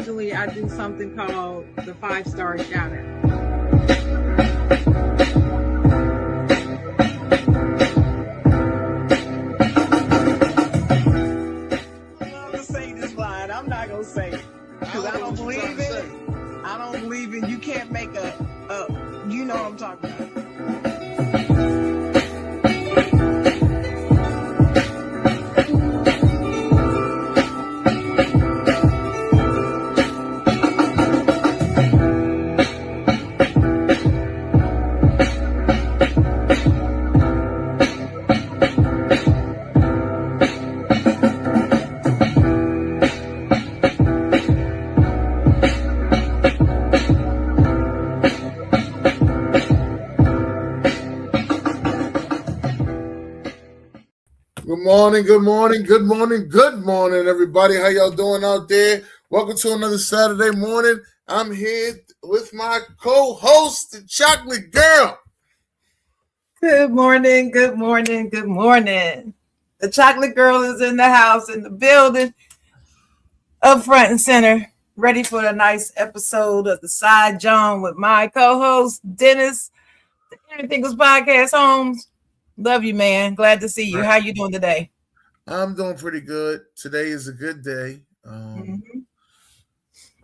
occasionally I do something called the 5-star shout out. I'm not gonna say it because I don't believe in it. I don't believe in you can't make a you know what I'm talking about. Good morning, everybody. How y'all doing out there? Welcome to another Saturday morning. I'm here with my co-host, the Chocolate Girl. Good morning. The Chocolate Girl is in the house, in the building, up front and center, ready for a nice episode of the Side Jawn with my co-host, Dennis, the Everything Was Podcast Holmes. Love you, man. Glad to see you. How you doing today? I'm doing pretty good. Today is a good day.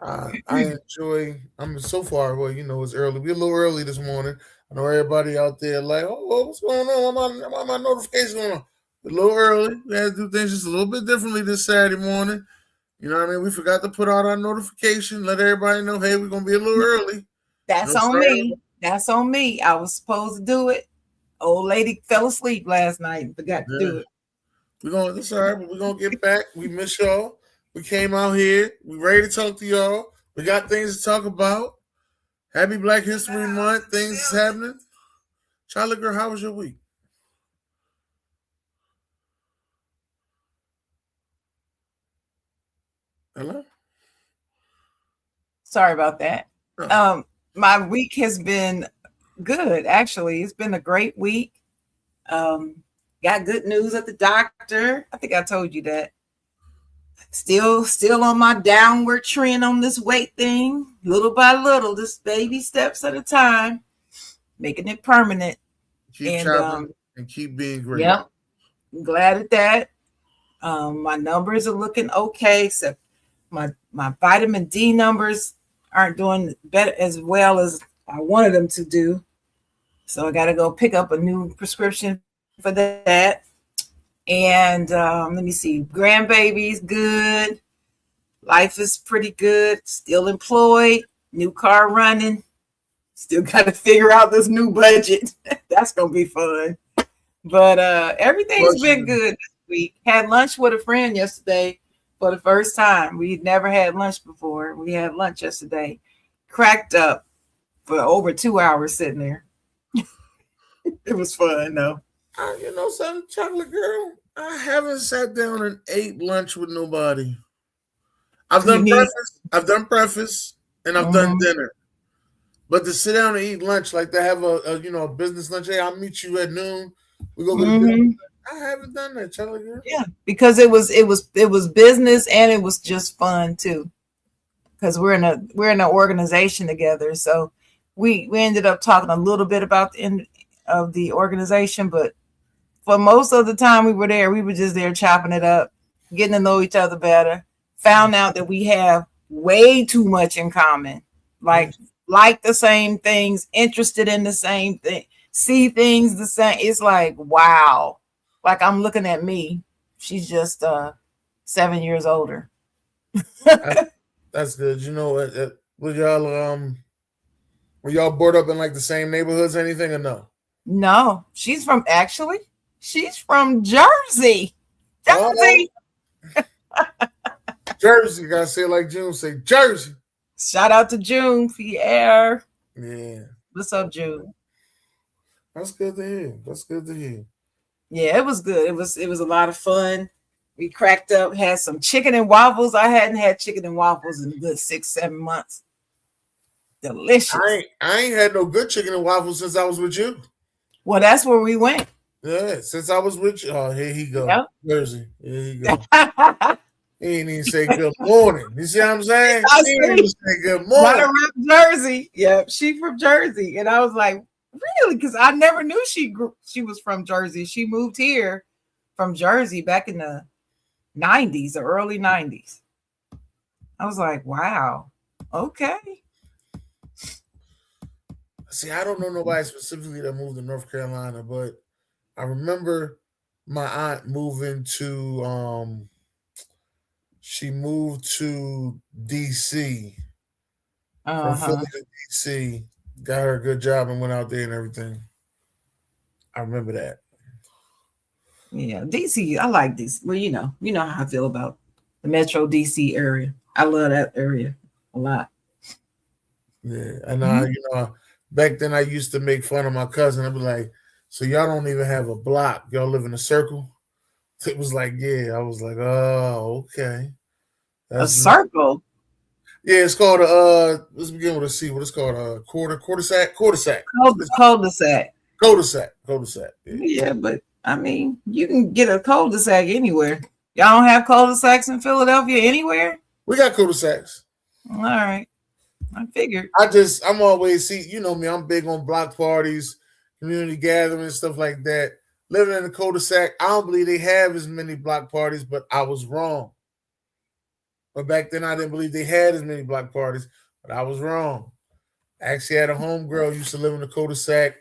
I enjoy. So far. Well, it's early. We're a little early this morning. I know everybody out there like, oh, what's going on? Why my notification going on? A little early. We had to do things just a little bit differently this Saturday morning. You know what I mean? We forgot to put out our notification. Let everybody know, hey, we're gonna be a little early. That's on me. That's on me. I was supposed to do it. Old lady fell asleep last night and forgot to do it. That's all right, but we're gonna get back. We miss y'all. We came out here. We ready to talk to y'all. We got things to talk about. Happy Black History Month. Things is happening. Chocolate Girl, how was your week? Hello? Sorry about that. Oh. My week has been good, actually. It's been a great week. Got good news at the doctor. I think I told you that. Still on my downward trend on this weight thing, little by little, just baby steps at a time, making it permanent. Keep chopping and keep being great. Yep, I'm glad at that. My numbers are looking okay, except my vitamin D numbers aren't doing better as well as I wanted them to do. So I got to go pick up a new prescription for that. And let me see, grandbaby's good. Life is pretty good. Still employed. New car running. Still got to figure out this new budget. That's going to be fun. But everything's been good this week. Had lunch with a friend yesterday for the first time. We'd never had lunch before. We had lunch yesterday. Cracked up for over 2 hours sitting there. It was fun, though. You know something, Chocolate Girl? I haven't sat down and ate lunch with nobody. I've done breakfast, and I've done dinner. But to sit down and eat lunch, like to have a business lunch, hey, I'll meet you at noon. We go get dinner. I haven't done that, Chocolate Girl. Yeah, because it was business and it was just fun too. Because we're in an organization together, so we ended up talking a little bit about the end of the organization, but for most of the time we were there, we were just there chopping it up, getting to know each other better. Found out that we have way too much in common, like the same things, interested in the same thing, see things the same. It's like, wow. Like I'm looking at me. She's just 7 years older. That's good. You know what? Were y'all brought up in like the same neighborhoods or anything or no? No, she's from Jersey. Jersey. Jersey, gotta say it like June. Say Jersey. Shout out to June Pierre. Yeah. What's up, June? That's good to hear. Yeah, it was good. It was a lot of fun. We cracked up, had some chicken and waffles. I hadn't had chicken and waffles in a good 6-7 months. Delicious. I ain't had no good chicken and waffles since I was with you. Well, that's where we went. Yeah, since I was with you. Oh, here he go. Yep. Jersey. Here he go. He ain't even say good morning. You see what I'm saying? He ain't even say good morning. Right around Jersey. Yeah, she from Jersey. And I was like, really? Because I never knew she was from Jersey. She moved here from Jersey back in the 90s, the early 90s. I was like, wow, okay. See, I don't know nobody specifically that moved to North Carolina, but I remember my aunt moving to she moved to DC from Philly to DC, got her a good job and went out there and everything. I remember that. Yeah, DC, I like DC. Well, you know how I feel about the Metro DC area. I love that area a lot. Yeah, and back then I used to make fun of my cousin. I'd be like, "So y'all don't even have a block? Y'all live in a circle?" It was like, yeah. I was like, "Oh, okay." A circle. Yeah, it's called let's begin with a C. What it's called? Cul-de-sac. Cul-de-sac. Cul-de-sac. Yeah, but I mean, you can get a cul-de-sac anywhere. Y'all don't have cul-de-sacs in Philadelphia anywhere? We got cul-de-sacs. All right. I figured. I'm always, you know me, I'm big on block parties, community gatherings, stuff like that. Living in a cul-de-sac, I don't believe they have as many block parties, but I was wrong. But back then I didn't believe they had as many block parties, but I was wrong. I actually had a homegirl used to live in the cul-de-sac,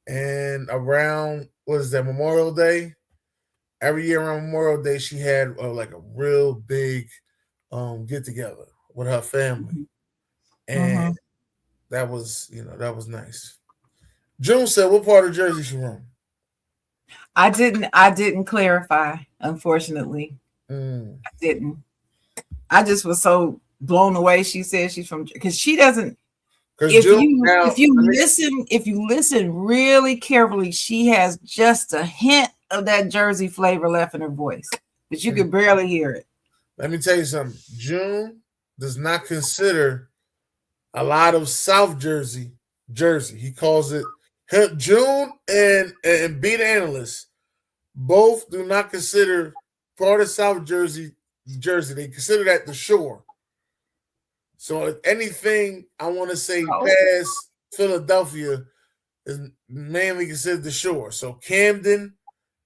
and around, Memorial Day? Every year around Memorial Day, she had like a real big get together with her family. And that was nice. June said, what part of Jersey she from? I didn't clarify, unfortunately. I didn't. I just was so blown away. She said she's from, because she doesn't. If you listen really carefully, she has just a hint of that Jersey flavor left in her voice, but you could barely hear it. Let me tell you something. June does not consider a lot of South Jersey. He calls it June and Beat Analyst both do not consider part of South Jersey. They consider that the shore. So if anything, I want to say past Philadelphia is mainly considered the shore. So Camden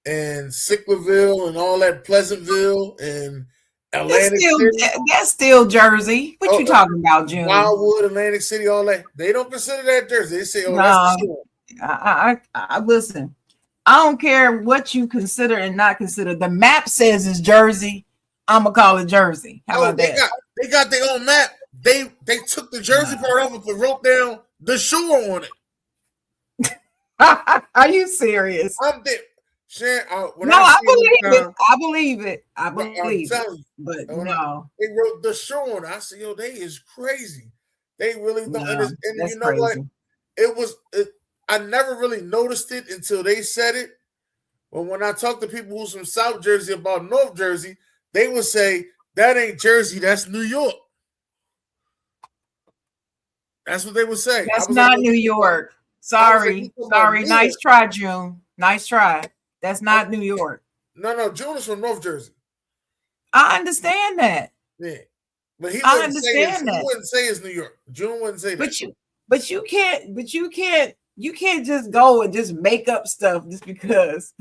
and Sicklerville and all that, Pleasantville and Atlantic City. That's still Jersey. What you talking about, June? Wildwood, Atlantic City, all that. They don't consider that Jersey. They say, that's the shore. I listen. I don't care what you consider and not consider. The map says it's Jersey. I'm gonna call it Jersey. How about that? They got their own map. They took the Jersey part of it and wrote down the shore on it. Are you serious? I'm there. I believe it. But no. They wrote the shore on it. I said, yo, they is crazy. They really don't. And you know crazy. What? I never really noticed it until they said it. But when I talk to people who's from South Jersey about North Jersey, they would say, that ain't Jersey, that's New York. That's what they would say. That's not New York. Sorry. Nice try, June. Nice try. That's not New York. No. June is from North Jersey. I understand that. Yeah. But he wouldn't say it's New York. June wouldn't say that. But you can't just go and just make up stuff just because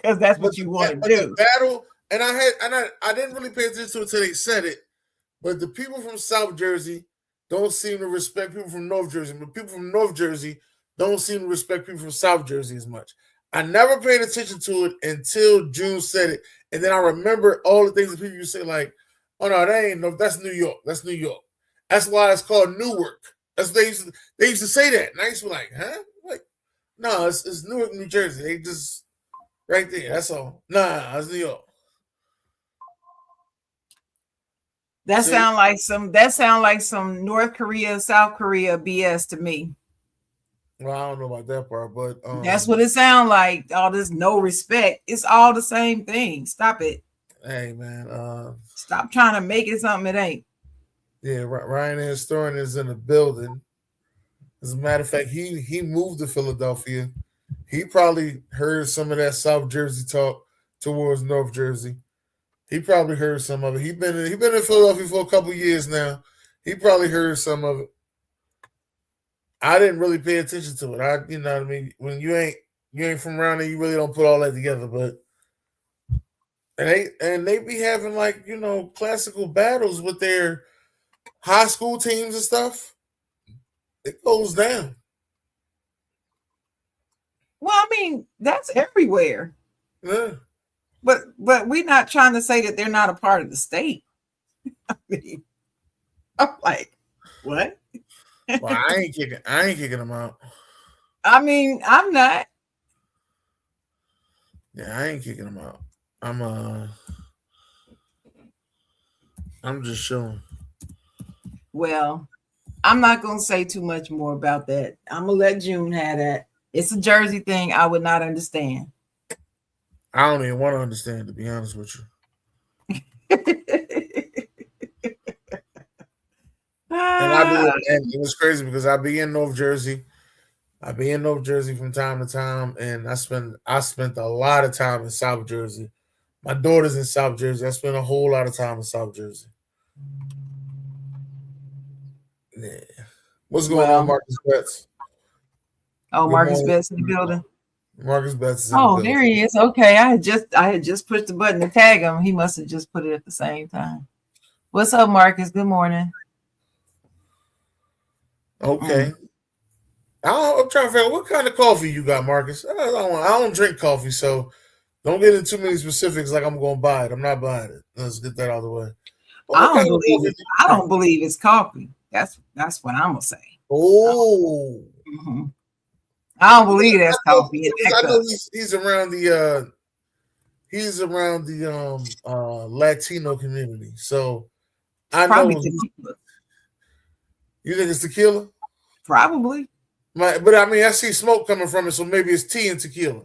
that's what you want to do. The battle, and I didn't really pay attention to it until they said it, but the people from South Jersey don't seem to respect people from North Jersey, but people from North Jersey don't seem to respect people from South Jersey as much. I never paid attention to it until June said it, and then I remember all the things that people used to say, like, oh no, that's New York. That's New York. That's why it's called Newark. That's what they used to say that. And I used to be like, huh? Like, no, it's Newark, New Jersey. They just right there. That's all. Nah, it's New York. That sound like some North Korea, South Korea BS to me. Well, I don't know about that part, but that's what it sounds like. All this no respect. It's all the same thing. Stop it. Hey man, stop trying to make it something it ain't. Yeah, Ryan the historian is in the building. As a matter of fact, he moved to Philadelphia. He probably heard some of that South Jersey talk towards North Jersey. He probably heard some of it. He been in Philadelphia for a couple years now. He probably heard some of it. I didn't really pay attention to it. You know what I mean? When you ain't from around there, you really don't put all that together. But and they be having like, you know, classical battles with their high school teams and stuff. It goes down. Well, I mean, that's everywhere. Yeah. But we're not trying to say that they're not a part of the state. I mean, I'm like, what? Well, I ain't kicking them out. I mean, I'm not. Yeah, I ain't kicking them out. I'm just showing. Well, I'm not gonna say too much more about that. I'm gonna let June have that. It's a Jersey thing. I would not understand. I don't even want to understand, to be honest with you. And it was crazy because I be in North Jersey. I be in North Jersey from time to time, and I spent a lot of time in South Jersey. My daughter's in South Jersey. I spent a whole lot of time in South Jersey. Yeah. What's going on, Marcus Betts? Oh, Marcus Betts in the building. Marcus Betts is in the building. There he is. Okay, I had just pushed the button to tag him. He must have just put it at the same time. What's up, Marcus? Good morning. Okay. I'm trying to figure out what kind of coffee you got, Marcus. I don't drink coffee, so don't get into too many specifics like I'm going to buy it. I'm not buying it. Let's get that out of the way. I don't believe it's coffee. That's what I'm gonna say. Oh. Mm-hmm. I don't believe that's coffee. I know he's around the Latino community, so I know. Tequila. You think it's tequila? Probably. But I mean, I see smoke coming from it, so maybe it's tea and tequila.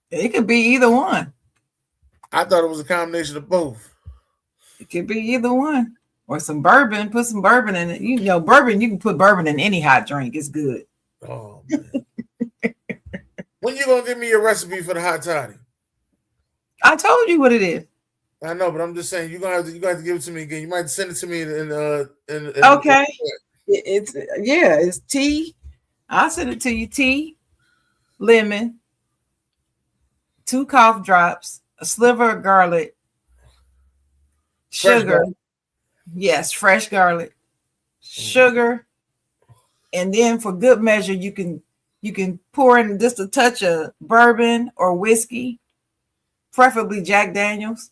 It could be either one. I thought it was a combination of both. It could be either one. Or some bourbon. Put some bourbon in it. You know, bourbon, you can put bourbon in any hot drink. It's good. Oh, man. When you going to give me your recipe for the hot toddy? I told you what it is. I know, but I'm just saying, you're going to have to give it to me again. You might send it to me in okay. It's tea. I'll send it to you. Tea, lemon, 2 cough drops, a sliver of garlic, sugar. Yes, fresh garlic, sugar, and then for good measure, you can pour in just a touch of bourbon or whiskey, preferably Jack Daniels.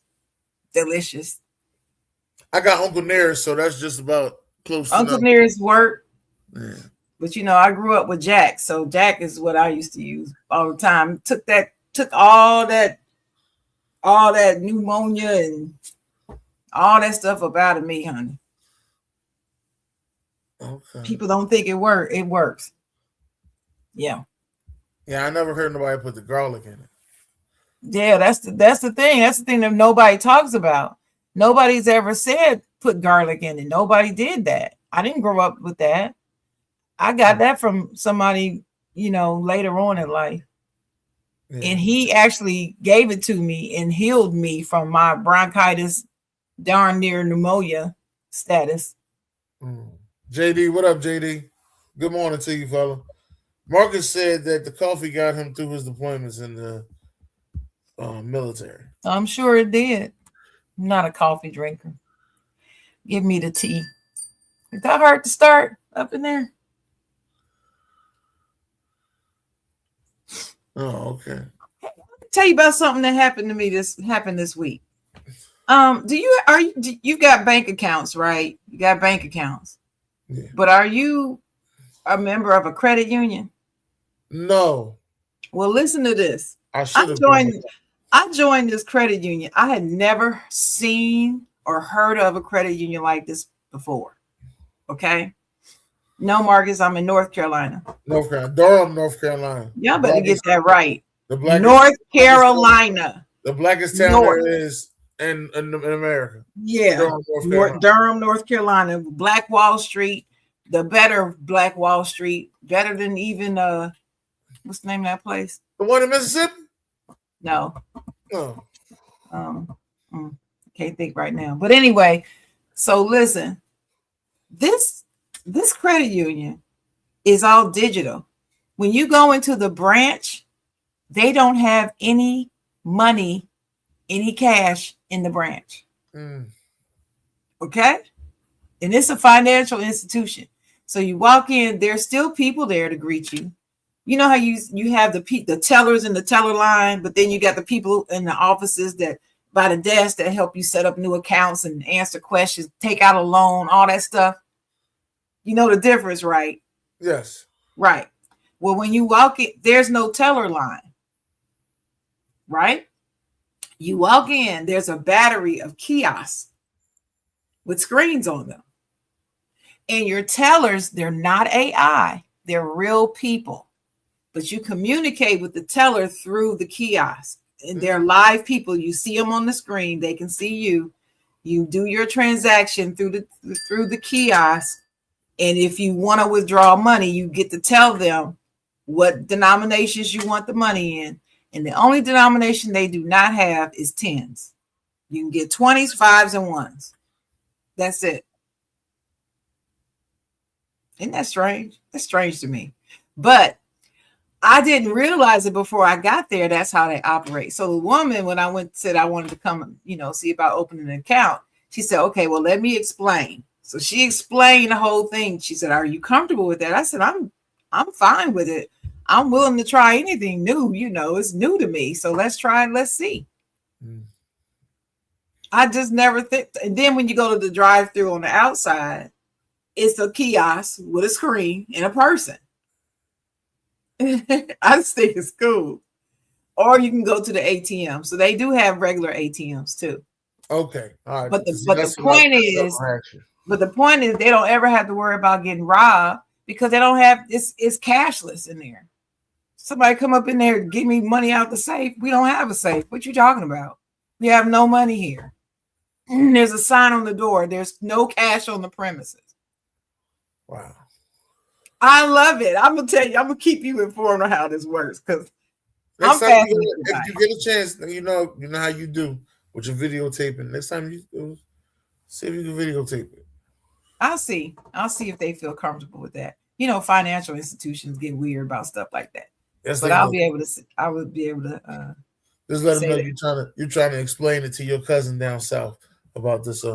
Delicious. I got Uncle Nearest, so that's just about close. Uncle Nearest work. Yeah. But you know, I grew up with Jack, so Jack is what I used to use all the time. Took all that pneumonia and all that stuff up out of me, honey. Okay. People don't think it works. It works. Yeah. Yeah, I never heard nobody put the garlic in it. Yeah, that's the thing. That's the thing that nobody talks about. Nobody's ever said put garlic in it. Nobody did that. I didn't grow up with that. I got that from somebody, you know, later on in life. Yeah. And he actually gave it to me and healed me from my bronchitis, darn near pneumonia status. JD, what up, JD? Good morning to you, fella. Marcus said that the coffee got him through his deployments in the military. I'm sure it did. I'm not a coffee drinker. Give me the tea. Is that hard to start up in there? Oh, okay. Hey, let me tell you about something that happened to me this week. You've got bank accounts, right? You got bank accounts. Yeah. But are you a member of a credit union? No. Well, listen to this. I joined this credit union. I had never seen or heard of a credit union like this before. Okay. No, Marcus, I'm in North Carolina. Durham, North Carolina. Y'all better get that right. North Carolina. The blackest town there is in America. Yeah. Durham, North Carolina. Black Wall Street. The better Black Wall Street. Better than even what's the name of that place? The one in Mississippi? No. Oh. Can't think right now. But anyway, so listen, this credit union is all digital. When you go into the branch, they don't have any money, any cash in the branch. Okay? And it's a financial institution. So you walk in, there's still people there to greet you. You know how you have the tellers in the teller line, but then you got the people in the offices that by the desk that help you set up new accounts and answer questions, take out a loan, all that stuff. You know the difference, right? Yes. Right. Well, when you walk in, there's no teller line, right? You walk in, there's a battery of kiosks with screens on them. And your tellers, they're not AI, they're real people. But you communicate with the teller through the kiosk. And they're live people. You see them on the screen, they can see you. You do your transaction through the kiosk. And if you want to withdraw money, you get to tell them what denominations you want the money in. And the only denomination they do not have is tens. You can get 20s, 5s, and 1s. That's it. Isn't that strange? That's strange to me. But I didn't realize it before I got there. That's how they operate. So the woman, when I said I wanted to come, see about opening an account, she said, okay, well, let me explain. So she explained the whole thing. She said, are you comfortable with that? I said, I'm fine with it. I'm willing to try anything new. It's new to me. So let's try it. Let's see. I just never think. And then when you go to the drive-thru on the outside, it's a kiosk with a screen and a person. I just think it's cool. Or you can go to the ATM. So they do have regular ATMs too. Okay. All right. But the point is they don't ever have to worry about getting robbed because they don't have it's cashless in there. Somebody come up in there, give me money out the safe. We don't have a safe. What you talking about? We have no money here. There's a sign on the door. There's no cash on the premises. Wow. I love it. I'm gonna tell you. I'm gonna keep you informed on how this works because if you get a chance, you know how you do with your videotaping. Next time you see if you can videotape it. I'll see if they feel comfortable with that. Financial institutions get weird about stuff like that. Yes, but I would be able to. Just let them know you're trying to explain it to your cousin down south about this.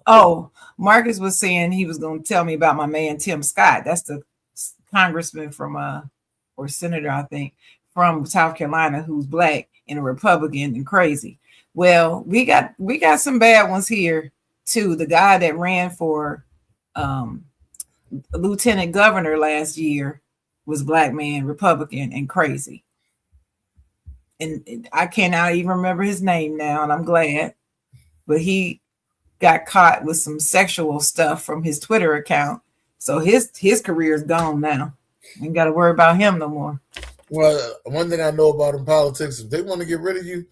Oh, Marcus was saying he was going to tell me about my man Tim Scott. That's the congressman from or senator, I think, from South Carolina, who's black and a Republican and crazy. Well, we got some bad ones here too. The guy that ran for lieutenant governor last year was black man, Republican, and crazy. And I cannot even remember his name now, and I'm glad. But he got caught with some sexual stuff from his Twitter account. So his career is gone now. Ain't got to worry about him no more. Well, one thing I know about in politics, if they want to get rid of you,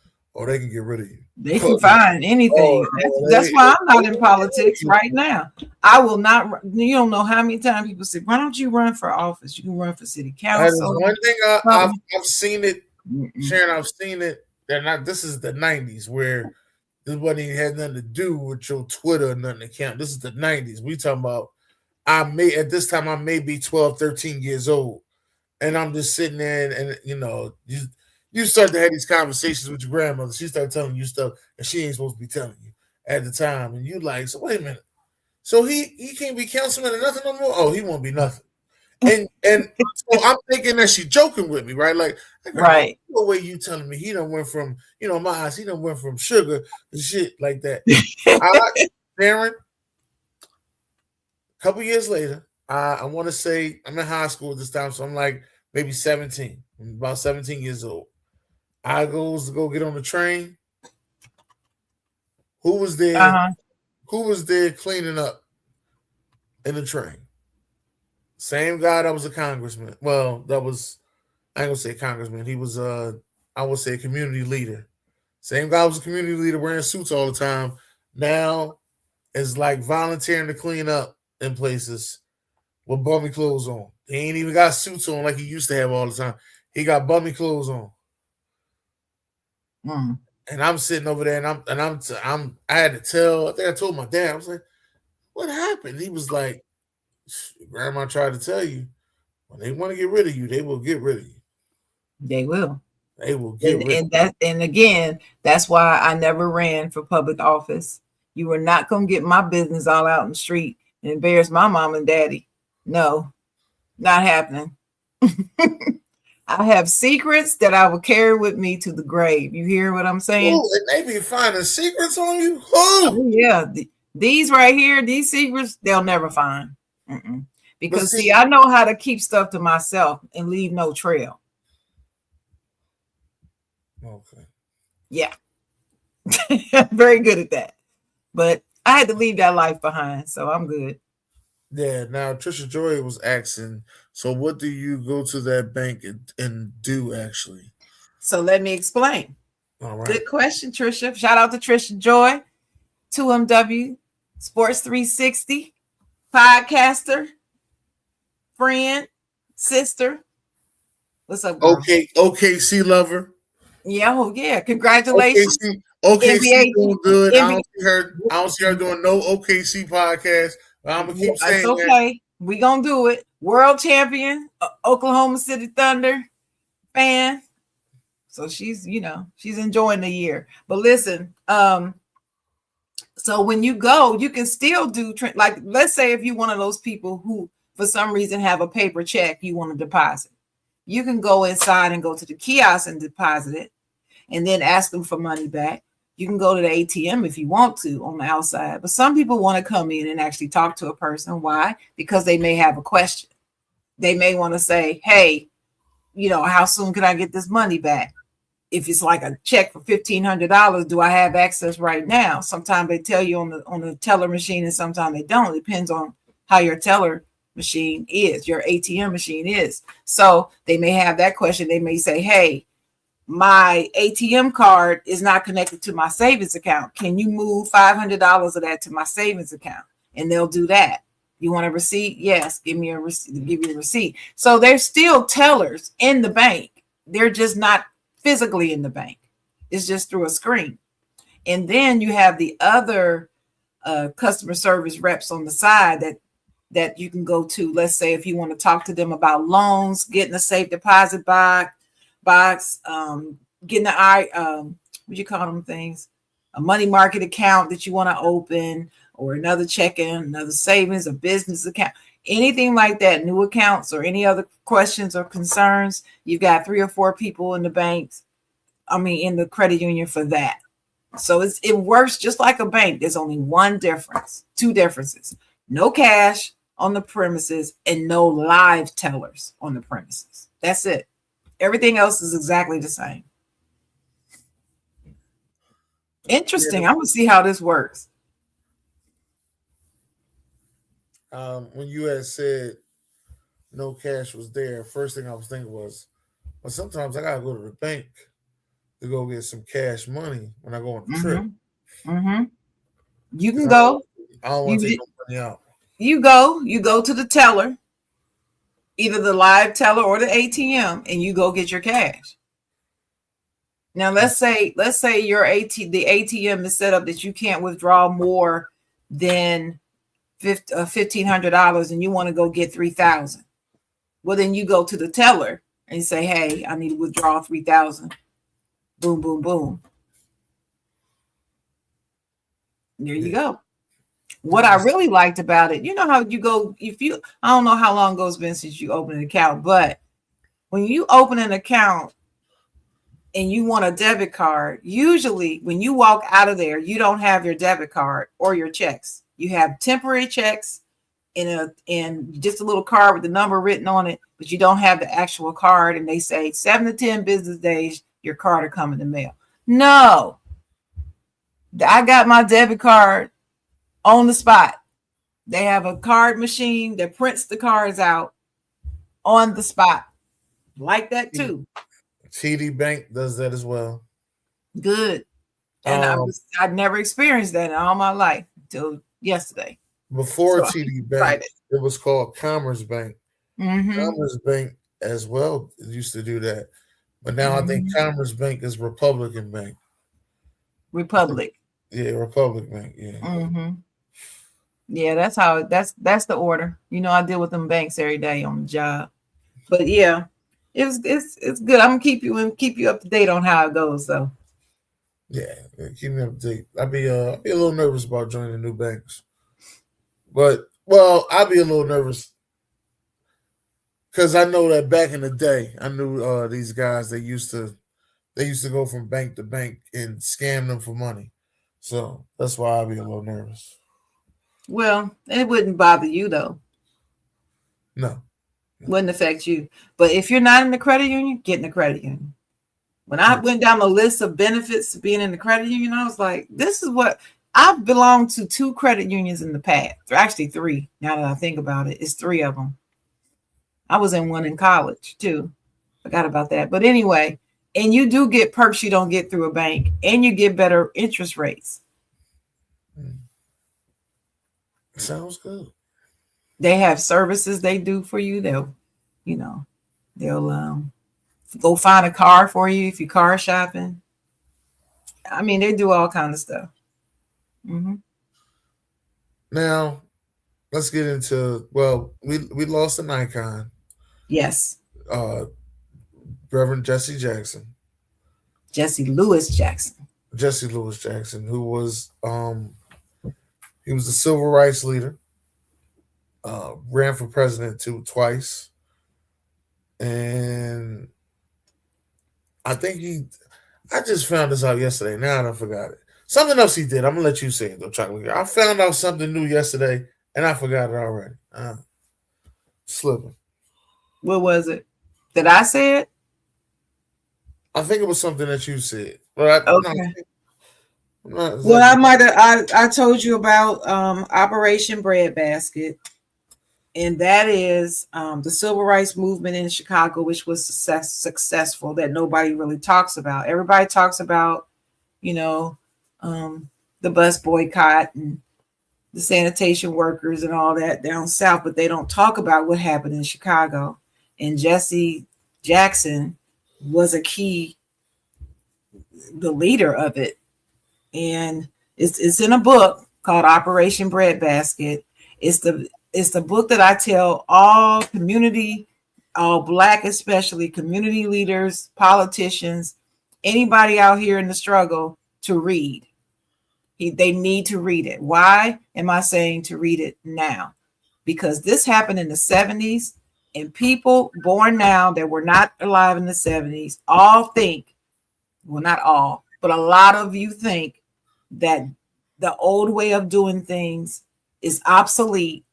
they can get rid of you. They can find anything. That's why I'm not in politics right now. I will not. You don't know how many times people say, why don't you run for office? You can run for city council. That is one thing I've seen it, Sharon, I've seen it. This is the 90s where this had nothing to do with your Twitter or nothing to count. This is the 90s. We talking about at this time I may be 12, 13 years old. And I'm just sitting there and you start to have these conversations with your grandmother. She started telling you stuff and she ain't supposed to be telling you at the time. And you like, so wait a minute. So he can't be councilman or nothing no more? Oh, he won't be nothing. And so I'm thinking that she's joking with me, right? Like, right. No way you telling me he done went from, my eyes, he done went from sugar to shit like that. Darren, a couple years later, I want to say I'm in high school at this time, so I'm like maybe 17. I'm about 17 years old. I goes to go get on the train. Who was there? Uh-huh. Who was there cleaning up in the train? Same guy that was a congressman. Well, I ain't gonna say congressman. He was I would say a community leader. Same guy was a community leader wearing suits all the time. Now is like volunteering to clean up in places with bummy clothes on. He ain't even got suits on like he used to have all the time. He got bummy clothes on. And I'm sitting over there, I had to tell. I think I told my dad. I was like, "What happened?" He was like, "Grandma tried to tell you when they want to get rid of you, they will get rid of you. They will. They will get rid." And again, that's why I never ran for public office. You were not gonna get my business all out in the street and embarrass my mom and daddy. No, not happening. I have secrets that I will carry with me to the grave. You hear what I'm saying? Ooh, and they be finding secrets on you. Oh, yeah, these right here, these secrets, they'll never find. Because see, I know how to keep stuff to myself and leave no trail. Okay. Yeah. Very good at that. But I had to leave that life behind, so I'm good. Yeah. Now Trisha Joy was asking, so what do you go to that bank and do actually? So let me explain. All right. Good question, Trisha. Shout out to Trisha Joy, 2MW, Sports 360, podcaster, friend, sister. What's up, girl? Okay, OKC lover. Yeah, congratulations. OKC doing good. I don't see her doing no OKC podcast. But I'm gonna keep saying it's okay. That. We gonna do it. World champion, Oklahoma City Thunder fan. So she's enjoying the year. But listen, so when you go, you can still do like, let's say if you're one of those people who for some reason have a paper check you want to deposit, you can go inside and go to the kiosk and deposit it, and then ask them for money back. You can go to the ATM if you want to on the outside, but some people want to come in and actually talk to a person. Why? Because they may have a question. They may want to say, hey, how soon can I get this money back? If it's like a check for $1,500, do I have access right now? Sometimes they tell you on the teller machine, and sometimes they don't. It depends on how your teller machine is, your ATM machine is. So they may have that question. They may say, hey, my ATM card is not connected to my savings account. Can you move $500 of that to my savings account? And they'll do that. You want a receipt? Yes, give me a receipt. Give you a receipt. So there's still tellers in the bank. They're just not physically in the bank. It's just through a screen. And then you have the other customer service reps on the side that you can go to. Let's say if you want to talk to them about loans, getting a safe deposit box, getting what you call them things, a money market account that you want to open, or another checking, another savings, a business account, anything like that, new accounts or any other questions or concerns. You've got 3 or 4 people in the banks, in the credit union for that. So it works just like a bank. There's only two differences: no cash on the premises and no live tellers on the premises. That's it. Everything else is exactly the same. Interesting. I'm gonna see how this works. When you had said no cash was there, first thing I was thinking was, well, sometimes I gotta go to the bank to go get some cash money when I go on a trip. You can go. I don't want to take no money out. You go to the teller, either the live teller or the ATM, and you go get your cash. Now, let's say the ATM is set up that you can't withdraw more than $1,500, and you want to go get $3,000. Well, then you go to the teller and say, "Hey, I need to withdraw $3,000." Boom, boom, boom. There you go. What I really liked about it, how you go, I don't know how long ago it's been since you opened an account, but when you open an account and you want a debit card, usually when you walk out of there, you don't have your debit card or your checks. You have temporary checks in just a little card with the number written on it, but you don't have the actual card. And they say 7 to 10 business days, your card will come in the mail. No, I got my debit card on the spot. They have a card machine that prints the cards out on the spot. Like that too. TD Bank does that as well. Good. And I'd never experienced that in all my life until yesterday. Before TD Bank, it was called Commerce Bank. Commerce Bank as well used to do that. But now I think Commerce Bank is Republican Bank. Republic. Yeah, Republic Bank. Yeah. Mm-hmm. Yeah, that's the order. I deal with them banks every day on the job. But yeah, it's good. I'm gonna keep you up to date on how it goes though. Yeah, keep me up to date. I'd be a little nervous about joining new banks, but I'd be a little nervous because I know that back in the day, I knew these guys. They used to go from bank to bank and scam them for money, so that's why I'd be a little nervous. Well, it wouldn't bother you though. No, Wouldn't affect you. But if you're not in the credit union, get in the credit union. When I went down the list of benefits of being in the credit union, I was like, this is what I've belonged to 2 credit unions in the past. Actually 3. Now that I think about it, it's 3 of them. I was in one in college too. Forgot about that. But anyway, and you do get perks you don't get through a bank, and you get better interest rates. sounds good. They have services they do for you. They'll go find a car for you if you're car shopping. I mean, they do all kinds of stuff. Mm-hmm. Now, let's get into we lost an icon, Yes, Reverend Jesse Jackson. Jesse Louis Jackson. Jesse Louis Jackson, who was he was a civil rights leader, ran for president twice, and I just found this out yesterday. Now I forgot it. Something else he did. I'm gonna let you say it though, Chocolate Girl. I found out something new yesterday, and I forgot it already. Slipping. What was it? Did I say it? I think it was something that you said. But Okay. Well, I might have. I told you about Operation Breadbasket, and that is the civil rights movement in Chicago, which was successful that nobody really talks about. Everybody talks about, the bus boycott and the sanitation workers and all that down south, but they don't talk about what happened in Chicago. And Jesse Jackson was the leader of it. And it's in a book called Operation Breadbasket. It's the book that I tell all Black especially, community leaders, politicians, anybody out here in the struggle to read. They need to read it. Why am I saying to read it now? Because this happened in the 70s, and people born now that were not alive in the 70s all think, well, not all, but a lot of you think that the old way of doing things is obsolete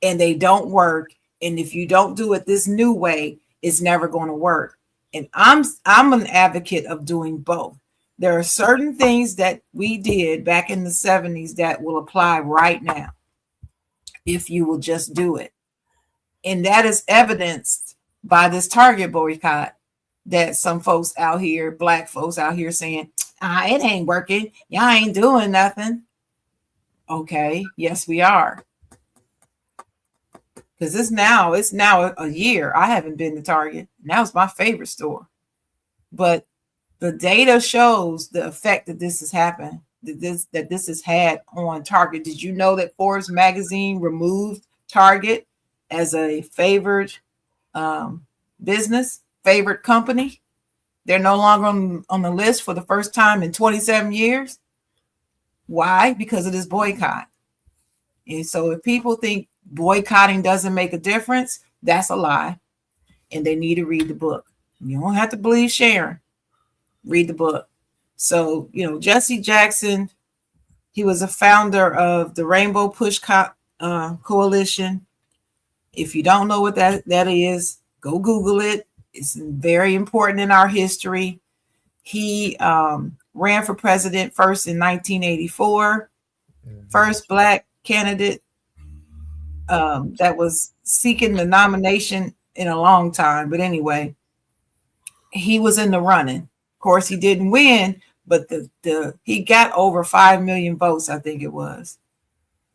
and they don't work. And if you don't do it this new way, it's never going to work. And I'm an advocate of doing both. There are certain things that we did back in the 70s that will apply right now if you will just do it. And that is evidenced by this Target boycott that some folks out here, Black folks out here saying, it ain't working. Y'all ain't doing nothing. Okay, yes, we are. Because it's now a year. I haven't been to Target. Now it's my favorite store. But the data shows the effect that this has happened, that this has had on Target. Did you know that Forbes magazine removed Target as a favored business, favored company? They're no longer on the list for the first time in 27 years. Why? Because of this boycott. And so if people think boycotting doesn't make a difference, that's a lie. And they need to read the book. You don't have to believe Sharon. Read the book. So, Jesse Jackson, he was a founder of the Rainbow Push Coalition. If you don't know what that is, go Google it. It's very important in our history. He ran for president first in 1984. First Black candidate that was seeking the nomination in a long time. But anyway, he was in the running. Of course, he didn't win, but he got over 5 million votes, I think it was,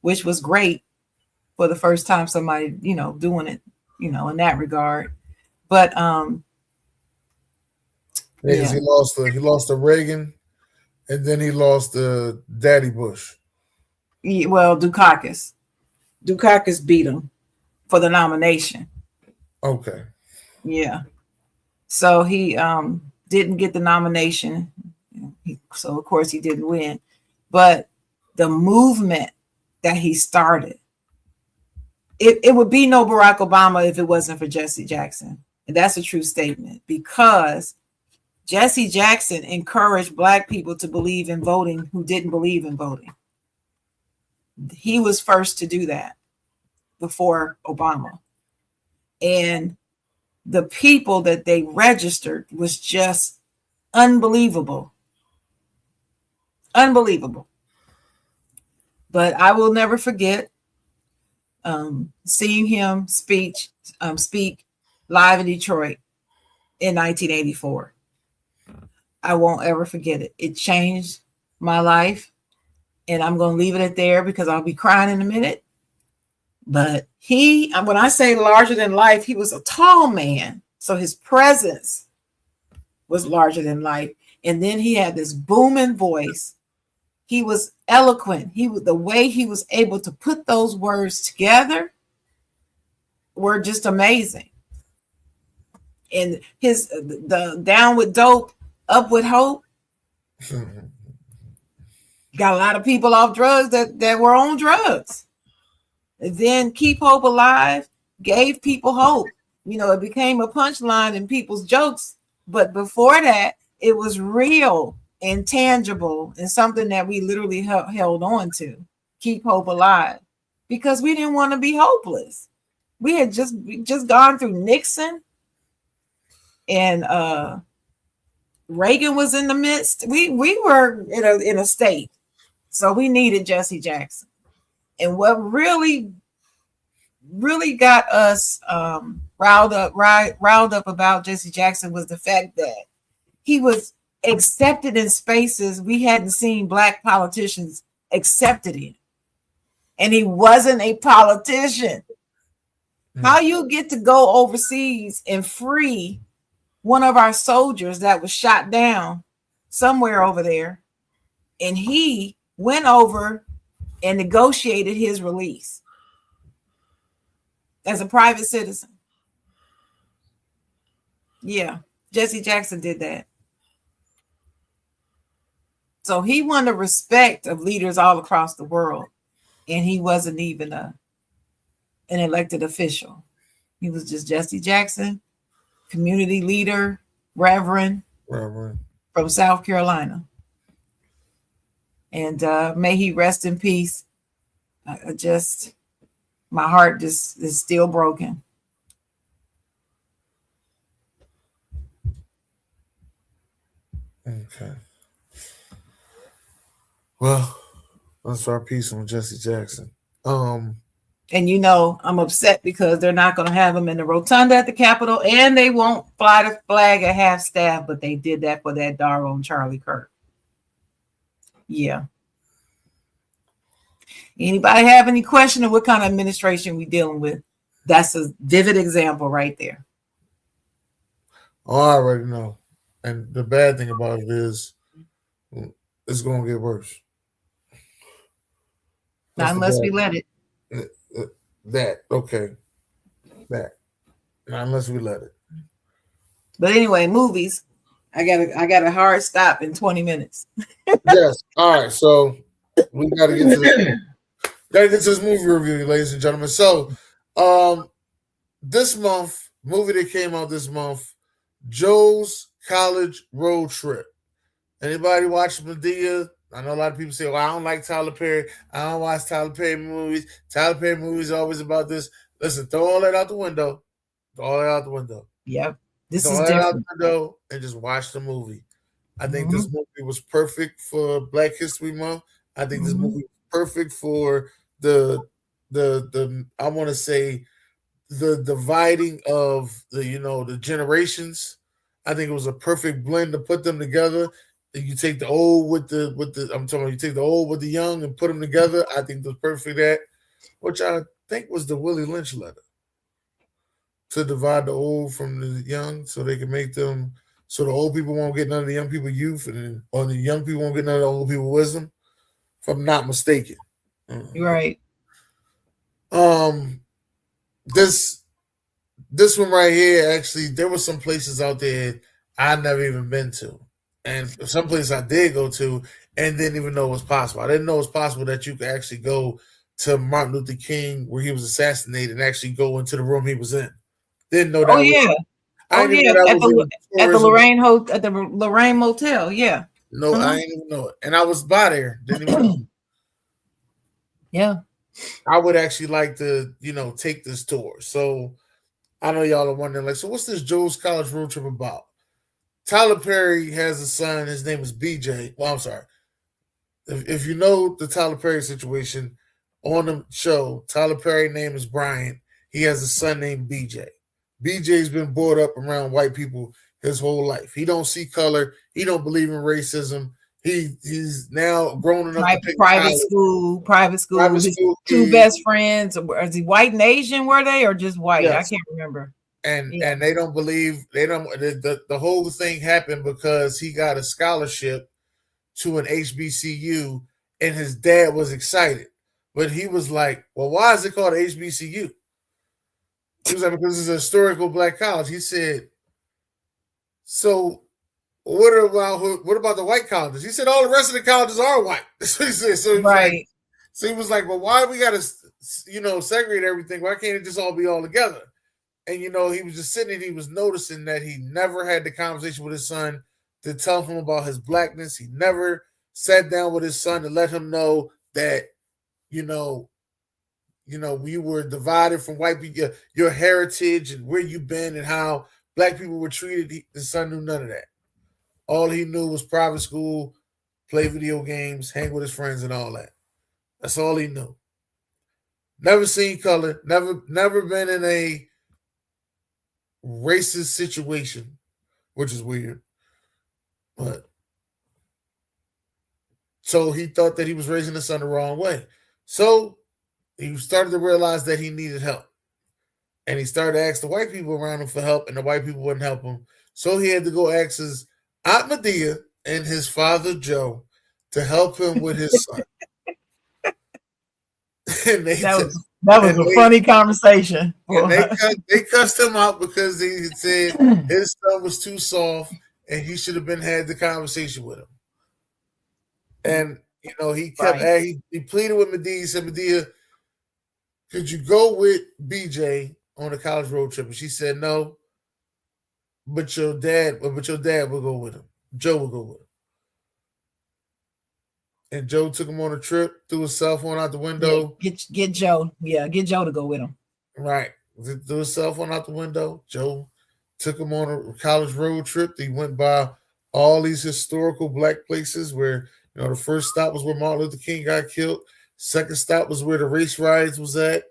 which was great for the first time somebody, doing it, in that regard. But he lost to Reagan And then he lost to Daddy Bush. Well, Dukakis beat him for the nomination. Okay. Yeah. So he didn't get the nomination. So of course he didn't win. But the movement that he started, it would be no Barack Obama if it wasn't for Jesse Jackson. And that's a true statement, because Jesse Jackson encouraged Black people to believe in voting who didn't believe in voting. He was first to do that before Obama. And the people that they registered was just unbelievable. Unbelievable. But I will never forget seeing him speak live in Detroit in 1984. I won't ever forget it. It changed my life, and I'm going to leave it at there because I'll be crying in a minute. But when I say larger than life, he was a tall man, so his presence was larger than life. And then he had this booming voice. He was eloquent. The way he was able to put those words together were just amazing. And the down with dope, up with hope, got a lot of people off drugs that were on drugs. And then Keep Hope Alive gave people hope. It became a punchline in people's jokes. But before that, it was real and tangible and something that we literally held on to. Keep Hope Alive. Because we didn't want to be hopeless. We had just gone through Nixon, and Reagan was in the midst. We were in a state. So we needed Jesse Jackson. And what really got us riled up about Jesse Jackson was the fact that he was accepted in spaces we hadn't seen Black politicians accepted in. And he wasn't a politician. How you get to go overseas and free one of our soldiers that was shot down somewhere over there, and he went over and negotiated his release as a private citizen. Yeah, Jesse Jackson did that. So he won the respect of leaders all across the world, and he wasn't even an elected official. He was just Jesse Jackson, community leader, Reverend from South Carolina. And may he rest in peace. My heart just is still broken. Okay. Well, let's start peace on Jesse Jackson. And I'm upset because they're not going to have him in the rotunda at the Capitol, and they won't fly the flag at half staff, but they did that for that darn Charlie Kirk. Yeah. Anybody have any question of what kind of administration we're dealing with? That's a vivid example right there. Oh, I already know. And the bad thing about it is it's going to get worse. Not unless we let it. That. Not unless we let it. But anyway, movies. I got a hard stop in 20 minutes. Yes. All right. So we got to get to this movie review, ladies and gentlemen. So this month, movie that came out this month, Joe's College Road Trip. Anybody watch Medea? I know a lot of people say, well, I don't like Tyler Perry. I don't watch Tyler Perry movies. Tyler Perry movies are always about this. Listen, throw all that out the window. Yep. This is different. Out the window and just watch the movie. I think this movie was perfect for Black History Month. I think this movie was perfect for the I want to say the dividing of the generations. I think it was a perfect blend to put them together. You take the old with the you take the old with the young and put them together. I think that's perfect that, which I think was the Willie Lynch letter, to divide the old from the young so they can make them so the old people won't get none of the young people youth, and or the young people won't get none of the old people wisdom. If I'm not mistaken. Right. Um, this one right here, actually, there were some places out there I never even been to, and some places I did go to and didn't even know it was possible. I didn't know it was possible that you could actually go to Martin Luther King where he was assassinated and actually go into the room he was in. Didn't know that. Oh yeah. I didn't even know that was at the Lorraine Motel. Yeah. No, I didn't even know it, and I was by there. Didn't even know. Yeah. I would actually like to, take this tour. So I know y'all are wondering, like, so what's this Joe's College Road Trip about? Tyler Perry has a son. His name is BJ. Well, I'm sorry. If you know the Tyler Perry situation on the show, Tyler Perry's name is Brian. He has a son named BJ. BJ's been brought up around white people his whole life. He don't see color. He don't believe in racism. He's now grown enough to pick private school. His two best friends. Is he white and Asian? Were they or just white? Yes. I can't remember. And they don't believe the whole thing happened because he got a scholarship to an HBCU and his dad was excited, but he was like, "Well, why is it called HBCU?" He was like, "Because it's a historical black college." He said, "So what about the white colleges?" He said, "All the rest of the colleges are white." So he said, right. So he was like, "Well, why we got to segregate everything? Why can't it just all be all together?" And he was just sitting and he was noticing that he never had the conversation with his son to tell him about his blackness. He never sat down with his son to let him know that, we were divided from white people, your heritage and where you've been and how black people were treated. His son knew none of that. All he knew was private school, play video games, hang with his friends and all that. That's all he knew. Never seen color, never been in a racist situation, which is weird. But so he thought that he was raising his son the wrong way. So he started to realize that he needed help. And he started to ask the white people around him for help, and the white people wouldn't help him. So he had to go ask his Aunt Medea and his father Joe to help him with his son. And that was a funny conversation. And they cussed him out because they said his son was too soft and he should have had the conversation with him. And he kept he pleaded with Medea. He said, "Medea, could you go with BJ on a college road trip?" And she said, "No, but your dad will go with him. Joe will go with him." And Joe took him on a trip, threw his cell phone out the window. Get Joe. Yeah, get Joe to go with him. Right. Threw his cell phone out the window. Joe took him on a college road trip. He went by all these historical black places where, the first stop was where Martin Luther King got killed. Second stop was where the race riots was at.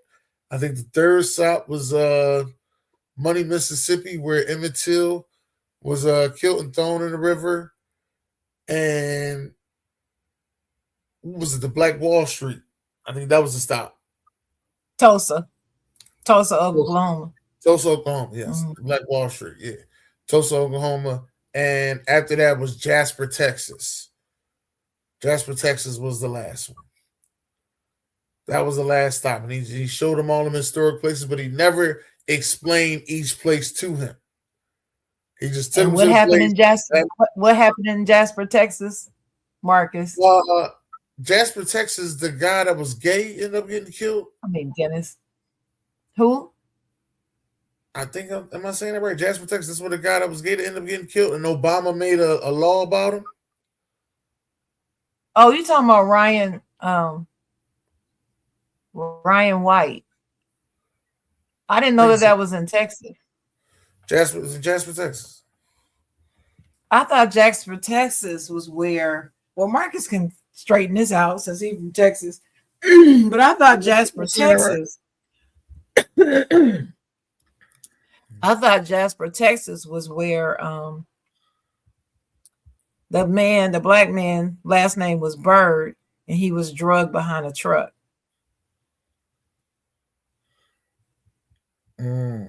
I think the third stop was Money, Mississippi, where Emmett Till was killed and thrown in the river. And was it the Black Wall Street? I think that was the stop. Tulsa, Oklahoma. Tulsa, Oklahoma, yes. Mm-hmm. Black Wall Street, yeah. Tulsa, Oklahoma. And after that was Jasper, Texas. Jasper, Texas was the last one. That was the last stop. And he showed him all them historic places, but he never explained each place to him. He just took him what happened in Jasper? What happened in Jasper, Texas, Marcus? Well, Jasper, Texas, the guy that was gay ended up getting killed. I mean, Dennis. Who? I think, am I saying that right? Jasper, Texas, that's where the guy that was gay ended up getting killed, and Obama made a law about him. Oh, you're talking about Ryan White. I didn't know that was in Texas. Jasper, Texas. I thought Jasper, Texas was where, well, Marcus can straighten this out since he's from Texas. But I thought Jasper, Texas. I thought Jasper, Texas was where the black man, last name was Bird, and he was drugged behind a truck.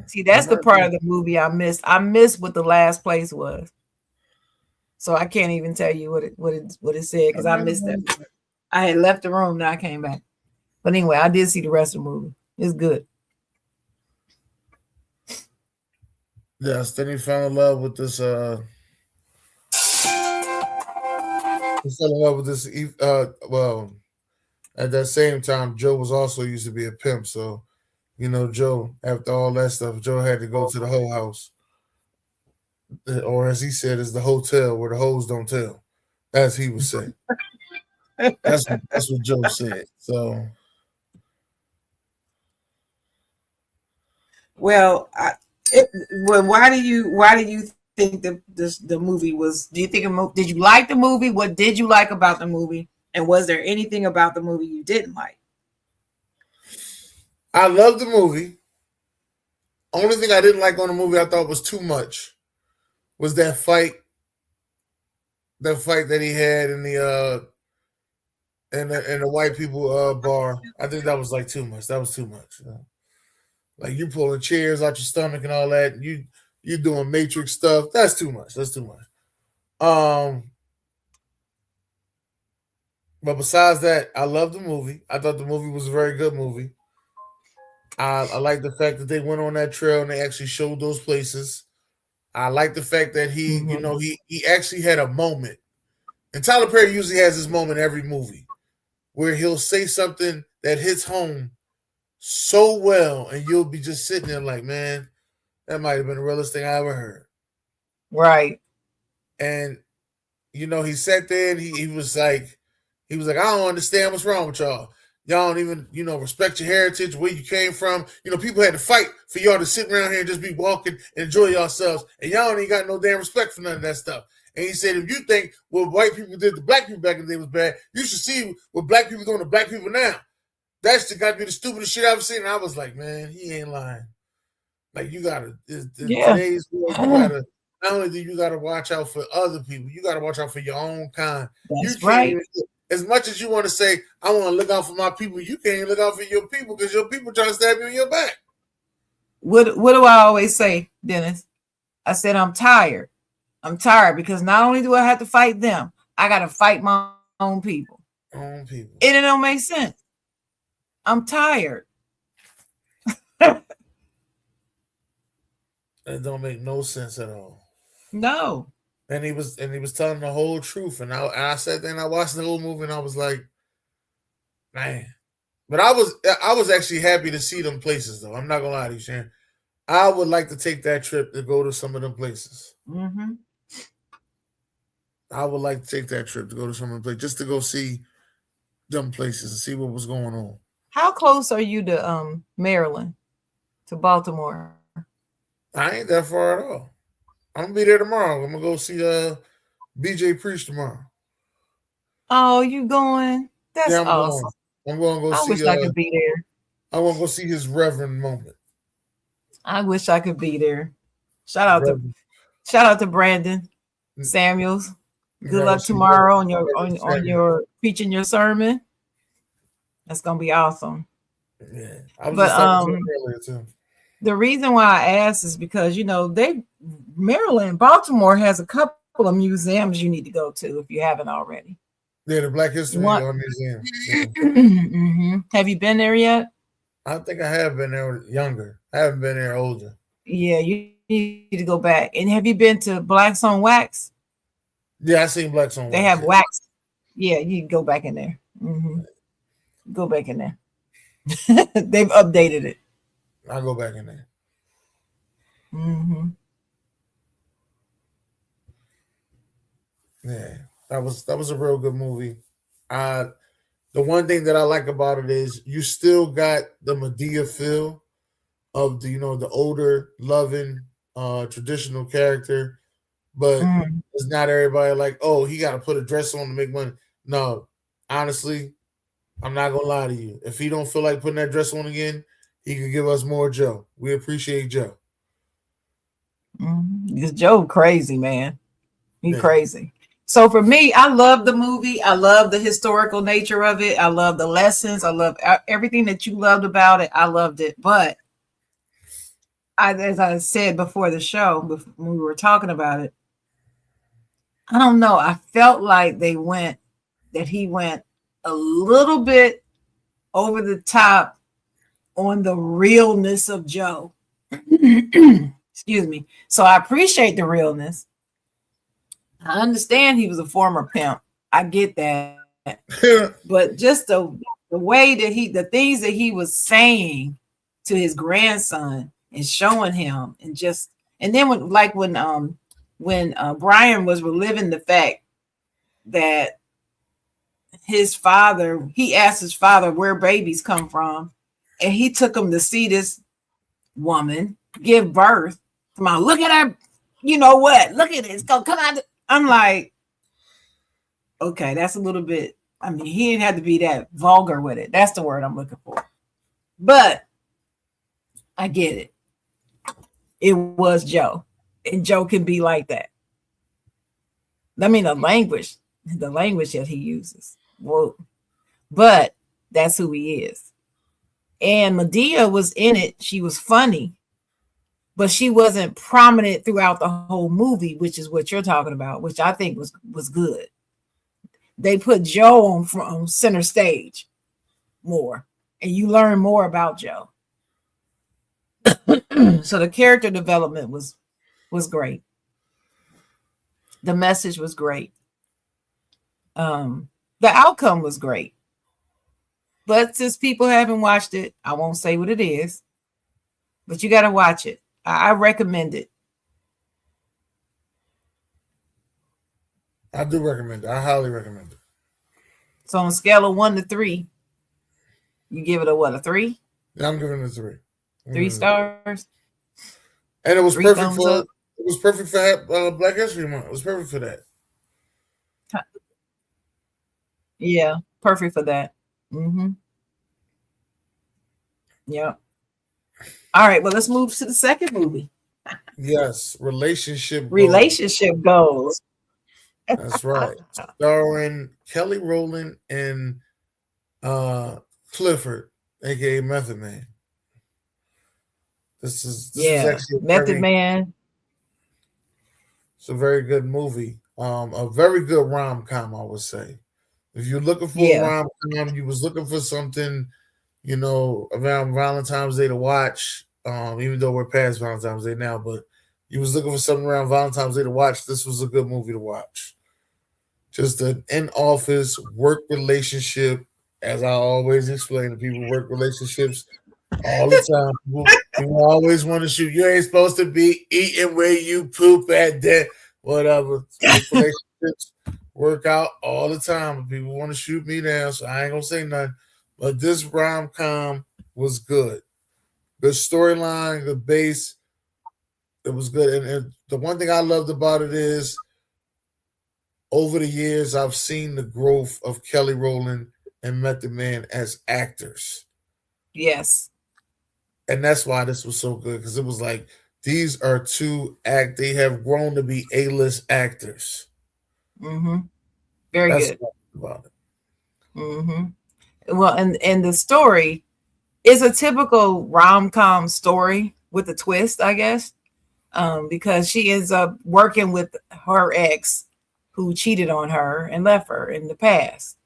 See, that's the part of the movie I missed. I missed what the last place was. So I can't even tell you what it said because I missed it. I had left the room, now I came back. But anyway, I did see the rest of the movie. It's good. Yes, then he fell in love with this. He fell in love with this. Well, at that same time, Joe was also used to be a pimp. So, Joe, after all that stuff, Joe had to go to the whole house, or as he said, is the hotel where the hoes don't tell, as he would say. That's what Joe said. So, well, why do you think the movie was? Do you think did you like the movie? What did you like about the movie? And was there anything about the movie you didn't like? I loved the movie. Only thing I didn't like on the movie I thought was too much was that fight. That fight that he had in the white people bar. I think that was like too much. That was too much. Like you pulling chairs out your stomach and all that. You doing Matrix stuff. That's too much. That's too much. But besides that, I love the movie. I thought the movie was a very good movie. I like the fact that they went on that trail and they actually showed those places. I like the fact that he actually had a moment. And Tyler Perry usually has this moment in every movie where he'll say something that hits home so well, and you'll be just sitting there like, man, that might have been the realest thing I ever heard. Right. And he sat there and he was like, I don't understand what's wrong with y'all. Y'all don't even, respect your heritage, where you came from. People had to fight for y'all to sit around here and just be walking and enjoy yourselves. And y'all ain't got no damn respect for none of that stuff. And he said, if you think what white people did to black people back in the day was bad, you should see what black people doing to black people now. That's got to be the stupidest shit I've seen. And I was like, man, he ain't lying. Like, you got to, today's world, you got to, not only do you got to watch out for other people, you got to watch out for your own kind. That's right. As much as you want to say, I want to look out for my people, you can't even look out for your people because your people trying to stab you in your back. What do I always say, Dennis? I said, I'm tired. I'm tired because not only do I have to fight them, I got to fight my own people. And it don't make sense. I'm tired. It don't make no sense at all. No. And he was telling the whole truth. And I sat there and I watched the whole movie and I was like, man. But I was actually happy to see them places though. I'm not gonna lie to you, Sharon. I would like to take that trip to go to some of them places. Mm-hmm. I would like to take that trip to go to some of the places just to go see them places and see what was going on. How close are you to Maryland, to Baltimore? I ain't that far at all. I'm gonna be there tomorrow. I'm gonna go see BJ preach tomorrow. Oh, you going? That's awesome. I'm going to go see. I wish I could be there. I want to go see his reverend moment. I wish I could be there. Shout out to Brandon Samuels. Good luck tomorrow on your preaching your sermon. That's gonna be awesome. Yeah, I was just talking to him earlier too. The reason why I asked is because Maryland, Baltimore has a couple of museums you need to go to if you haven't already. Yeah, the Black History Museum. Yeah. Mm-hmm. Have you been there yet? I think I have been there younger. I haven't been there older. Yeah, you need to go back. And have you been to Blacks on Wax? Yeah, I seen Blacks on Wax. They have wax. Yeah, you can go back in there. Mm-hmm. Go back in there. They've updated it. I'll go back in there. Mm-hmm. Yeah, that was a real good movie. The one thing that I like about it is you still got the Madea feel of the older, loving, traditional character, but it's not everybody like, oh, he got to put a dress on to make money. No, honestly, I'm not gonna lie to you. If he don't feel like putting that dress on again, he could give us more Joe. We appreciate Joe. Because Joe crazy, man. He crazy. So for me, I love the movie. I love the historical nature of it. I love the lessons. I love everything that you loved about it. I loved it. But as I said before the show, when we were talking about it, I don't know. I felt like he went a little bit over the top on the realness of Joe. Excuse me. So I appreciate the realness. I understand he was a former pimp. I get that. But just the way that the things that he was saying to his grandson and showing him, and then when Brian was reliving the fact that his father, he asked his father where babies come from, and he took him to see this woman give birth. Come on, look at her. You know what? Look at it. It's gonna come out. I'm like, okay, that's a little bit. I mean, he didn't have to be that vulgar with it. That's the word I'm looking for. But I get it. It was Joe, and Joe can be like that. I mean, the language that he uses. Well, but that's who he is. And Medea was in it. She was funny, but she wasn't prominent throughout the whole movie, which is what you're talking about, which I think was good. They put Joe on center stage more, and you learn more about Joe. So the character development was great. The message was great. The outcome was great. But since people haven't watched it, I won't say what it is, but you got to watch it. I recommend it. I do recommend it. I highly recommend it. So on a scale of 1 to 3, you give it a 3? Yeah, I'm giving it a 3. 3 stars. And it was 3 perfect thumbs for up. it was perfect for Black History Month. It was perfect for that. Yeah, perfect for that. Yeah. All right, well, let's move to the second movie. Yes, relationship goals. That's right. Starring Kelly Rowland and Clifford, aka Method Man. This is actually Method Man. It's a very good movie. A very good rom-com, I would say. If you're looking for a rom-com, you was looking for something, around Valentine's Day to watch. Even though we're past Valentine's Day now, but you was looking for something around Valentine's Day to watch. This was a good movie to watch. Just an in-office work relationship, as I always explain to people, work relationships all the time. People always want to shoot. You ain't supposed to be eating where you poop at that, whatever. Work relationships work out all the time. People want to shoot me down, so I ain't gonna say nothing. But this rom-com was good. Good storyline, good base. It was good. And the one thing I loved about it is over the years, I've seen the growth of Kelly Rowland and Method Man as actors. Yes. And that's why this was so good, because it was like, these are they have grown to be A-list actors. Very good. About it. Well, and the story is a typical rom-com story with a twist, I guess, because she ends up working with her ex who cheated on her and left her in the past.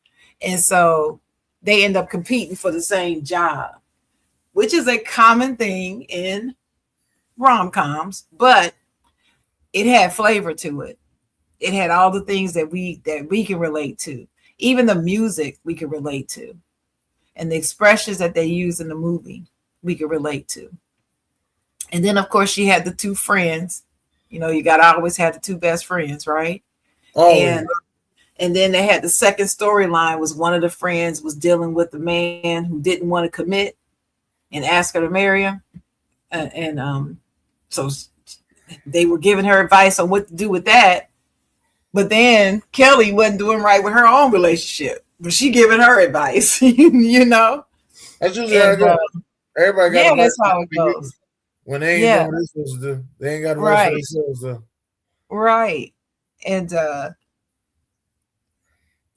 And so they end up competing for the same job, which is a common thing in rom-coms, but it had flavor to it. It had all the things that we can relate to. Even the music we can relate to. And the expressions that they use in the movie, we can relate to. And then, of course, she had the two friends. You got to always have the two best friends, right? And then they had the second storyline was one of the friends was dealing with the man who didn't want to commit and ask her to marry him. So they were giving her advice on what to do with that. But then Kelly wasn't doing right with her own relationship, but she giving her advice, That's usually how it goes. Everybody got that's how it goes. When they ain't doing what they're supposed to do, they ain't got to work for themselves, though. Right. And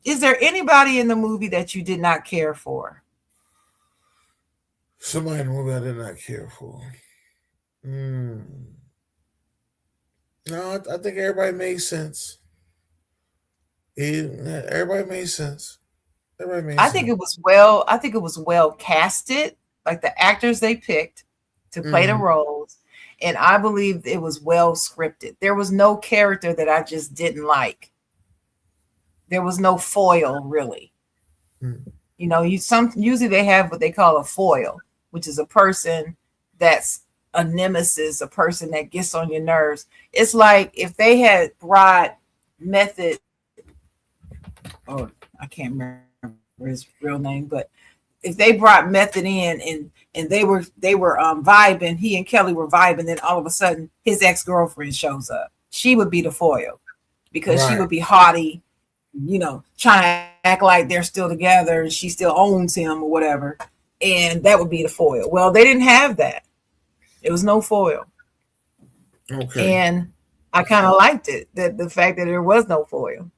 is there anybody in the movie that you did not care for? Somebody in the movie I did not care for. No, I think everybody made sense. Everybody made sense. Everybody made I sense. think it was well casted, like the actors they picked to play the roles, and I believe it was well scripted. There was no character that I just didn't like. There was no foil really. You know, usually they have what they call a foil, which is a person that's a nemesis, a person that gets on your nerves. It's like if they had brought Method, or I can't remember his real name, but if they brought Method in and they were vibing, he and Kelly were vibing, then all of a sudden his ex-girlfriend shows up. She would be the foil because she would be haughty, you know, trying to act like they're still together and she still owns him or whatever. And that would be the foil. Well, they didn't have that. It was no foil. Okay. And I kind of liked it, that the fact that there was no foil.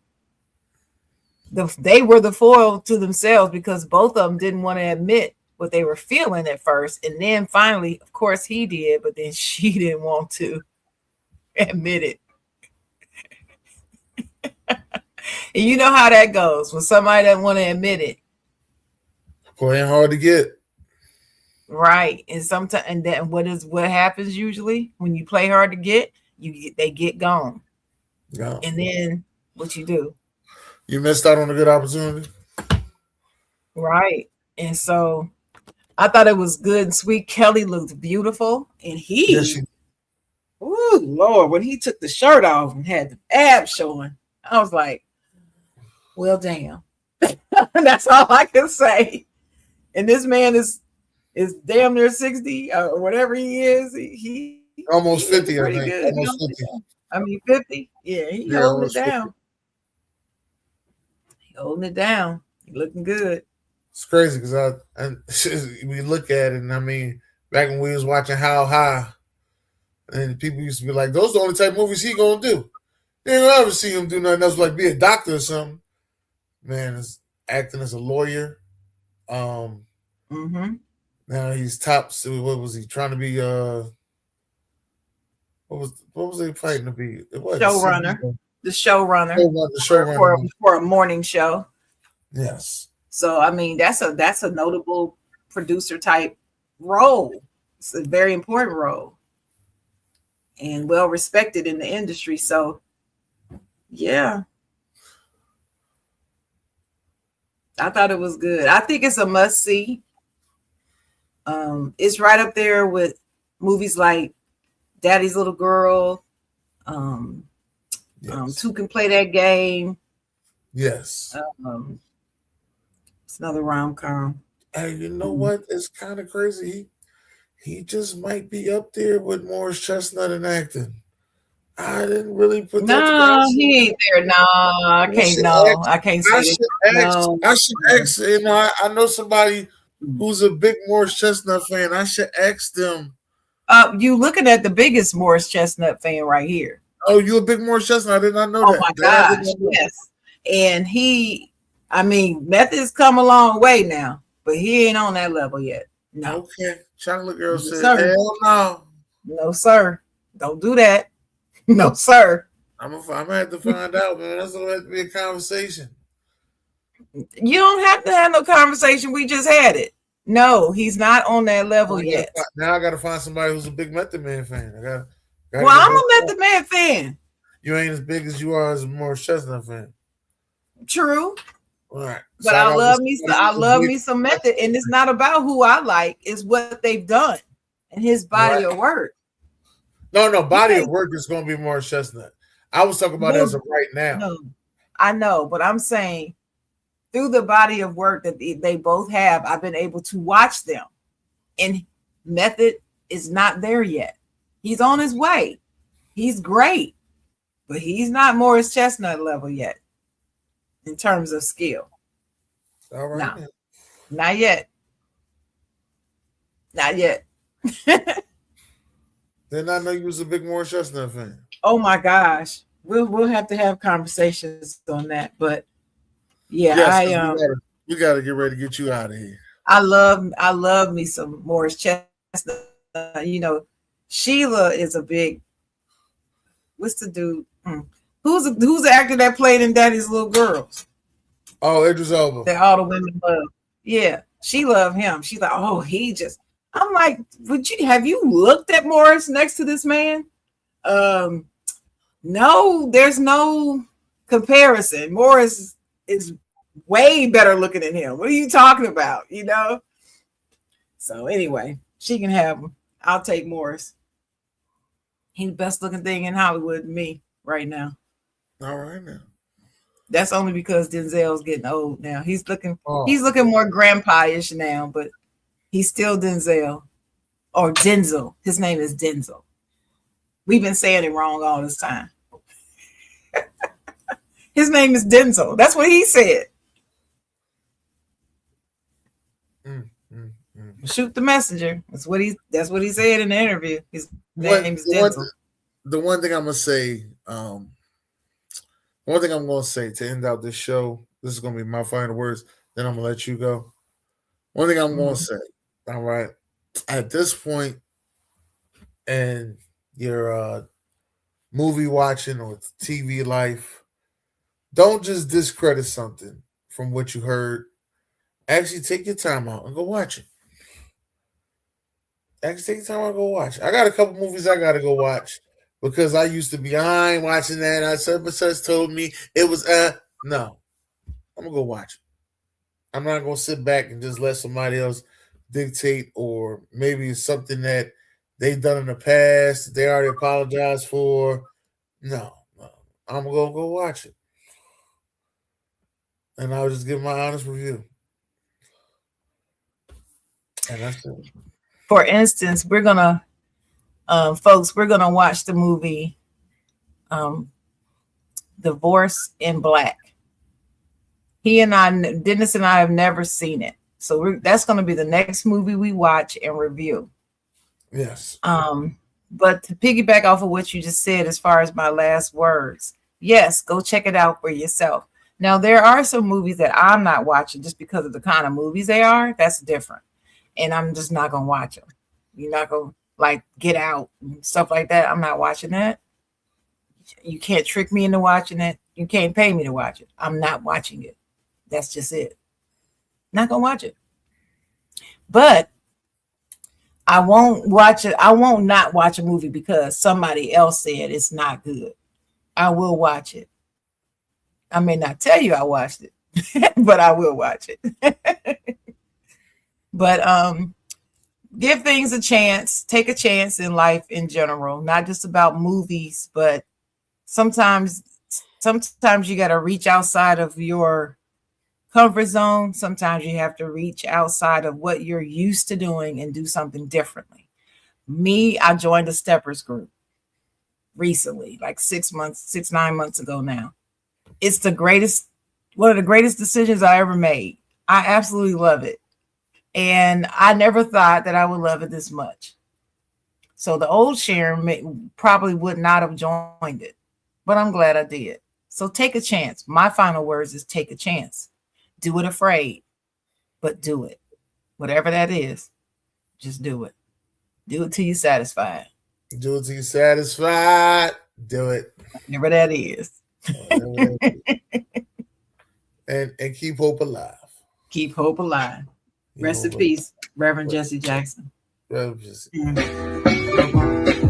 They were the foil to themselves because both of them didn't want to admit what they were feeling at first. And then finally, of course, he did, but then she didn't want to admit it. And you know how that goes when somebody doesn't want to admit it. Playing hard to get. Right. And sometimes, and then what happens usually when you play hard to get, they get gone. Yeah. And then what you do? You missed out on a good opportunity. Right. And so I thought it was good and sweet. Kelly looked beautiful. And oh Lord, when he took the shirt off and had the abs showing, I was like, well, damn. That's all I can say. And this man is damn near 60 or whatever he is. He almost 50, pretty I think. good. Almost 50. I mean, 50. Yeah, he holding it down. 50. He holding it down. He looking good. It's crazy because we look at it, and I mean, back when we was watching How High, and people used to be like, those are the only type of movies he gonna do. You ain't gonna ever see him do nothing else like be a doctor or something. Man, is acting as a lawyer. Now he's top. What was he trying to be? What was he fighting to be? Showrunner. The showrunner for a morning show. Yes. So I mean, that's a notable producer type role. It's a very important role and well respected in the industry. So yeah. I thought it was good. I think it's a must see. It's right up there with movies like Daddy's Little Girl. Two Can Play That Game. Yes. It's another rom-com. Hey, you know what? It's kind of crazy. He just might be up there with Morris Chestnut in acting. I didn't really put that together. No, he ain't there. No, I can't. I can't say that. I should ask. You know, I know somebody who's a big Morris Chestnut fan. I should ask them. You looking at the biggest Morris Chestnut fan right here. Oh, you a big Morris Chestnut? I did not know that. Oh my gosh, yes. And Method's come a long way now, but he ain't on that level yet. No. Okay. Chocolate Girl said, hell no. No, sir. Don't do that. No, sir. I'm gonna have to find out, man. That's gonna have to be a conversation. You don't have to have no conversation. We just had it. No, he's not on that level yet. Now I gotta find somebody who's a big Method Man fan. Well, I'm a Method Man fan. You ain't as big as you are as a Morris Chestnut fan. True. All right. But I love me some Method, and it's not about who I like, it's what they've done and his body of work. No, body of work is going to be Morris Chestnut. I was talking about as of right now. No, I know, but I'm saying through the body of work that they both have, I've been able to watch them. And Method is not there yet. He's on his way. He's great, but he's not Morris Chestnut level yet in terms of skill. All right. No, not yet. Not yet. Did not know you was a big Morris Chestnut fan. Oh my gosh, we'll have to have conversations on that. But yeah, yes, we gotta get ready to get you out of here. I love me some Morris Chestnut. You know, Sheila is a big. What's the dude? Who's the actor that played in Daddy's Little Girls? Oh, Idris Elba. That all the women love. Yeah, she loved him. She's like, oh, he just. I'm like, have you looked at Morris next to this man? No, there's no comparison. Morris is way better looking than him. What are you talking about? You know? So anyway, she can have him. I'll take Morris. He's the best looking thing in Hollywood to me right now. All right now. That's only because Denzel's getting old now. He's looking more grandpa-ish now, but he's still Denzel. Or Denzel. His name is Denzel. We've been saying it wrong all this time. His name is Denzel. That's what he said. Shoot the messenger. That's what he said in the interview. His name is Denzel. The one thing I'm gonna say, one thing I'm gonna say to end out this show, this is gonna be my final words, then I'm gonna let you go. One thing I'm gonna say, all right, at this point in your movie watching or TV life, don't just discredit something from what you heard. Actually take your time out and go watch it. Actually take your time out and go watch it. I got a couple movies I gotta go watch because I used to be behind watching that. I such told me it was no. I'm gonna go watch it. I'm not gonna sit back and just let somebody else dictate, or maybe it's something that they've done in the past, they already apologized for. No. I'm gonna go watch it. And I'll just give my honest review. And that's it. For instance, we're gonna watch the movie Divorce in Black. Dennis and I have never seen it. So that's going to be the next movie we watch and review. Yes. But to piggyback off of what you just said, as far as my last words, yes, go check it out for yourself. Now, there are some movies that I'm not watching just because of the kind of movies they are. That's different. And I'm just not going to watch them. You're not going to like Get Out and stuff like that. I'm not watching that. You can't trick me into watching it. You can't pay me to watch it. I'm not watching it. That's just it. Not going to watch it. But I won't watch it. I won't not watch a movie because somebody else said it's not good. I will watch it. I may not tell you I watched it, but I will watch it. But give things a chance. Take a chance in life in general, not just about movies, but sometimes you got to reach outside of your comfort zone. Sometimes you have to reach outside of what you're used to doing and do something differently. Me, I joined a steppers group recently, like 9 months ago now. It's one of the greatest decisions I ever made. I absolutely love it. And I never thought that I would love it this much. So the old Sharon probably would not have joined it, but I'm glad I did. So take a chance. My final words is take a chance. Do it afraid, but do it. Whatever that is, just do it. Do it till you're satisfied. Do it till you're satisfied. Do it. Whatever that is. And keep hope alive. Keep hope alive. Rest in peace, Reverend Jesse Jackson. Reverend Jesse. Mm-hmm.